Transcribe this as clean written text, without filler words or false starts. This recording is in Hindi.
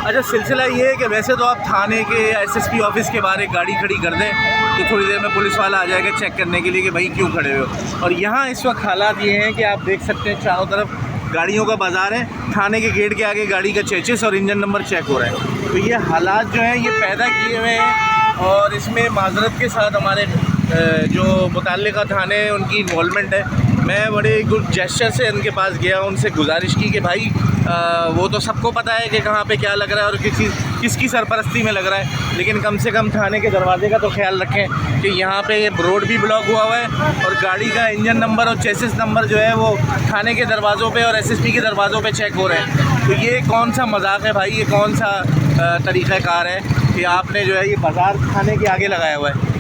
अच्छा, सिलसिला ये है कि वैसे तो आप थाने के एसएसपी ऑफिस के बाहर एक गाड़ी खड़ी कर दें तो थोड़ी देर में पुलिस वाला आ जाएगा चेक करने के लिए कि भाई क्यों खड़े हो। और यहाँ इस वक्त हालात ये हैं कि आप देख सकते हैं चारों तरफ गाड़ियों का बाज़ार है। थाने के गेट के आगे गाड़ी का चेचिस और इंजन नंबर चेक हो रहा है। तो ये हालात जो हैं ये पैदा किए हुए हैं और इसमें माजरत के साथ हमारे जो मुताल्लिका थाने हैं उनकी इन्वॉल्वमेंट है। मैं बड़े गुड जेस्चर से उनके पास गया, उनसे गुजारिश की कि भाई वो तो सबको पता है कि कहाँ पे क्या लग रहा है और किसकी सरपरस्ती में लग रहा है, लेकिन कम से कम थाने के दरवाजे का तो ख्याल रखें कि यहाँ पे रोड भी ब्लॉक हुआ हुआ है और गाड़ी का इंजन नंबर और चेसिस नंबर जो है वो थाने के दरवाज़ों पे और एसएसपी के दरवाज़ों पे चेक हो रहे हैं। तो ये कौन सा मजाक है भाई, ये कौन सा तरीक़ाकार है कि आपने जो है ये बाज़ार थाने के आगे लगाया हुआ है।